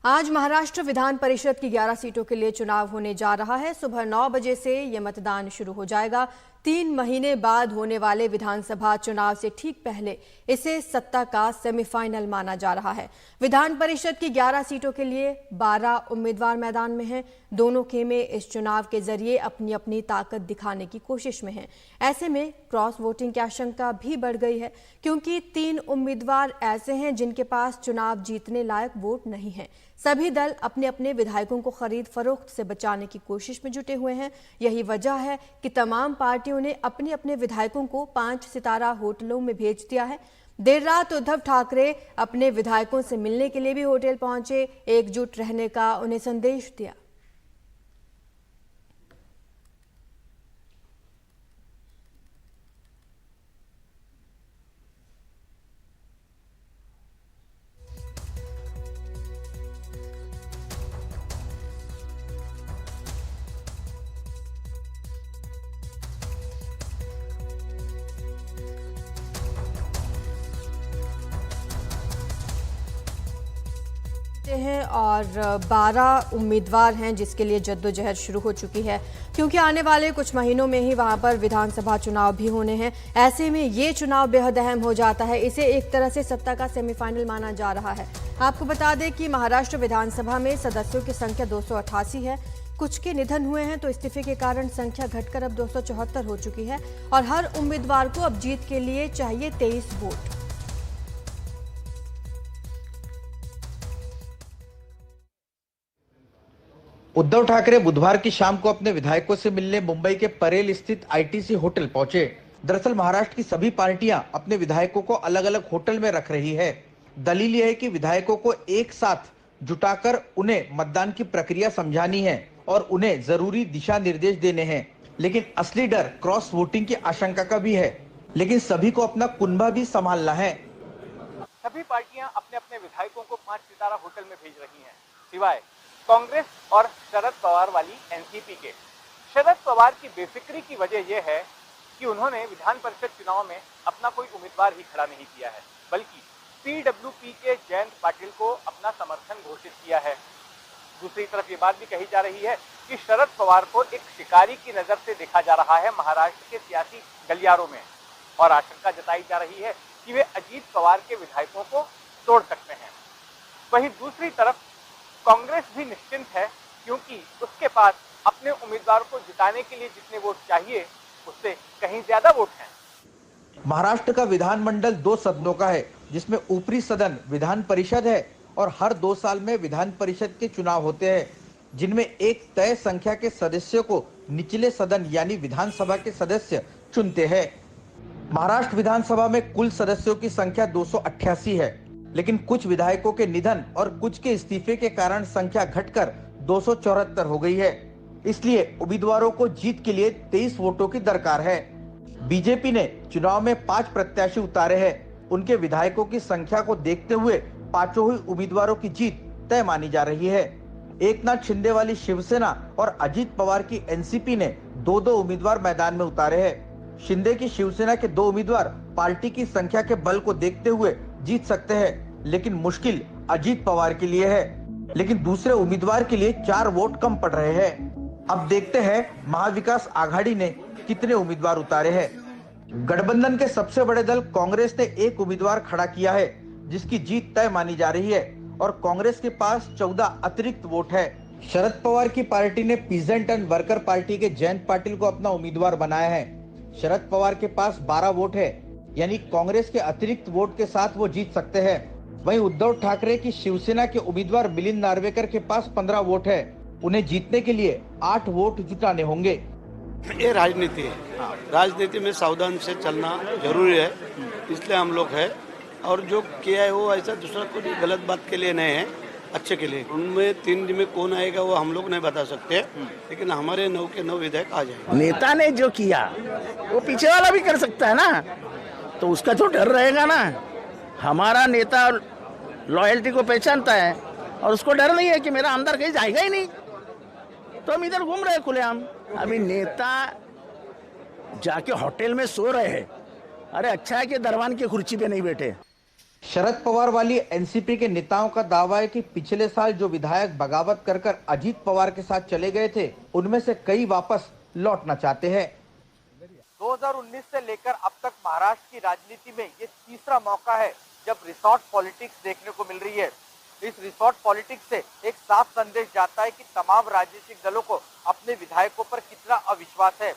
आज महाराष्ट्र विधान परिषद की 11 सीटों के लिए चुनाव होने जा रहा है। सुबह 9 बजे से ये मतदान शुरू हो जाएगा। 3 महीने बाद होने वाले विधानसभा चुनाव से ठीक पहले इसे सत्ता का सेमीफाइनल माना जा रहा है। विधान परिषद की 11 सीटों के लिए 12 उम्मीदवार मैदान में हैं। दोनों खेमे इस चुनाव के जरिए अपनी अपनी ताकत दिखाने की कोशिश में हैं। ऐसे में क्रॉस वोटिंग की आशंका भी बढ़ गई है, क्योंकि 3 उम्मीदवार ऐसे हैं जिनके पास चुनाव जीतने लायक वोट नहीं है। सभी दल अपने अपने विधायकों को खरीद फरोख्त से बचाने की कोशिश में जुटे हुए हैं। यही वजह है कि तमाम पार्टियों ने अपने अपने विधायकों को 5 सितारा होटलों में भेज दिया है। देर रात उद्धव ठाकरे अपने विधायकों से मिलने के लिए भी होटल पहुंचे, एकजुट रहने का उन्हें संदेश दिया। हैं और 12 उम्मीदवार हैं जिसके लिए जद्दोजहद शुरू हो चुकी है, क्योंकि आने वाले कुछ महीनों में ही वहां पर विधानसभा चुनाव भी होने हैं। ऐसे में ये चुनाव बेहद अहम हो जाता है। इसे एक तरह से सत्ता का सेमीफाइनल माना जा रहा है। आपको बता दें कि महाराष्ट्र विधानसभा में सदस्यों की संख्या 288 है। कुछ के निधन हुए हैं तो इस्तीफे के कारण संख्या घटकर अब 274 हो चुकी है और हर उम्मीदवार को अब जीत के लिए चाहिए 23 वोट। उद्धव ठाकरे बुधवार की शाम को अपने विधायकों से मिलने मुंबई के परेल स्थित आईटीसी होटल पहुंचे। दरअसल महाराष्ट्र की सभी पार्टियां अपने विधायकों को अलग अलग होटल में रख रही है। दलील यह है कि विधायकों को एक साथ जुटाकर उन्हें मतदान की प्रक्रिया समझानी है और उन्हें जरूरी दिशा निर्देश देने हैं। लेकिन असली डर क्रॉस वोटिंग की आशंका का भी है, लेकिन सभी को अपना कुनबा भी संभालना है। सभी पार्टियां अपने अपने विधायकों को 5 सितारा होटल में भेज रही हैं, सिवाय कांग्रेस और शरद पवार वाली एनसीपी के। शरद पवार की बेफिक्री की वजह यह है कि उन्होंने विधान परिषद चुनाव में अपना कोई उम्मीदवार ही खड़ा नहीं किया है, बल्कि पीडब्ल्यूपी के जयंत पाटिल को अपना समर्थन घोषित किया है। दूसरी तरफ ये बात भी कही जा रही है कि शरद पवार को एक शिकारी की नजर से देखा जा रहा है महाराष्ट्र के सियासी गलियारों में, और आशंका जताई जा रही है कि वे अजीत पवार के विधायकों को तोड़ सकते हैं। वहीं दूसरी तरफ कांग्रेस भी निश्चिंत है, क्योंकि उसके पास अपने उम्मीदवार को जिताने के लिए जितने वोट चाहिए उससे कहीं ज्यादा वोट हैं। महाराष्ट्र का विधानमंडल 2 सदनों का है, जिसमें ऊपरी सदन विधान परिषद है और हर 2 साल में विधान परिषद के चुनाव होते हैं, जिनमें एक तय संख्या के सदस्यों को निचले सदन यानी विधानसभा के सदस्य चुनते हैं। महाराष्ट्र विधानसभा में कुल सदस्यों की संख्या 288 है, लेकिन कुछ विधायकों के निधन और कुछ के इस्तीफे के कारण संख्या घटकर 274 हो गई है। इसलिए उम्मीदवारों को जीत के लिए 23 वोटों की दरकार है। बीजेपी ने चुनाव में 5 प्रत्याशी उतारे हैं। उनके विधायकों की संख्या को देखते हुए पांचों ही उम्मीदवारों की जीत तय मानी जा रही है। एकनाथ शिंदे वाली शिवसेना और अजीत पवार की एनसीपी ने 2-2 उम्मीदवार मैदान में उतारे हैं। शिंदे की शिवसेना के 2 उम्मीदवार पार्टी की संख्या के बल को देखते हुए जीत सकते हैं, लेकिन मुश्किल अजीत पवार के लिए है। लेकिन दूसरे उम्मीदवार के लिए 4 वोट कम पड़ रहे हैं। अब देखते हैं महाविकास आघाड़ी ने कितने उम्मीदवार उतारे हैं। गठबंधन के सबसे बड़े दल कांग्रेस ने 1 उम्मीदवार खड़ा किया है, जिसकी जीत तय मानी जा रही है, और कांग्रेस के पास 14 अतिरिक्त वोट है। शरद पवार की पार्टी ने पीजेंट एंड वर्कर पार्टी के जयंत पाटिल को अपना उम्मीदवार बनाया है। शरद पवार के पास 12 वोट है, यानी कांग्रेस के अतिरिक्त वोट के साथ वो जीत सकते हैं। वहीं उद्धव ठाकरे की शिवसेना के उम्मीदवार मिलिंद नार्वेकर के पास 15 वोट है। उन्हें जीतने के लिए 8 वोट जुटाने होंगे। ये राजनीति है, राजनीति में सावधान से चलना जरूरी है, इसलिए हम लोग है। और जो किया है वो ऐसा दूसरा कोई गलत बात के लिए नहीं है, अच्छे के लिए। उनमें 3 में कौन आएगा वो हम लोग नहीं बता सकते, लेकिन हमारे 9 के 9 विधायक आ जाएंगे। नेता ने जो किया वो पीछे वाला भी कर सकता है ना, तो उसका तो डर रहेगा ना। हमारा नेता लॉयल्टी को पहचानता है और उसको डर नहीं है कि मेरा अंदर कहीं जाएगा ही नहीं, तो हम इधर घूम रहे हैं खुलेआम। अभी नेता जाके होटल में सो रहे हैं, अरे अच्छा है कि दरबान की कुर्सी पे नहीं बैठे। शरद पवार वाली एनसीपी के नेताओं का दावा है कि पिछले साल जो विधायक बगावत कर अजीत पवार के साथ चले गए थे, उनमें से कई वापस लौटना चाहते हैं। 2019 से लेकर अब तक महाराष्ट्र की राजनीति में ये तीसरा मौका है जब रिसोर्ट पॉलिटिक्स देखने को मिल रही है। इस रिसोर्ट पॉलिटिक्स से एक साफ संदेश जाता है कि तमाम राजनीतिक दलों को अपने विधायकों पर कितना अविश्वास है।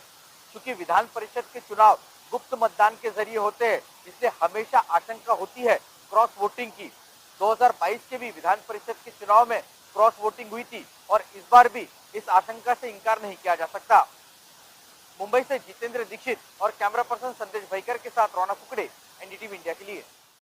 क्योंकि विधान परिषद के चुनाव गुप्त मतदान के जरिए होते हैं, इसलिए हमेशा आशंका होती है क्रॉस वोटिंग की। 2022 के भी विधान परिषद के चुनाव में क्रॉस वोटिंग हुई थी और इस बार भी इस आशंका से इनकार नहीं किया जा सकता। मुंबई से जितेंद्र दीक्षित और कैमरा पर्सन संदेश भाईकर के साथ रौनक कुकड़े, एनडीटीवी इंडिया के लिए।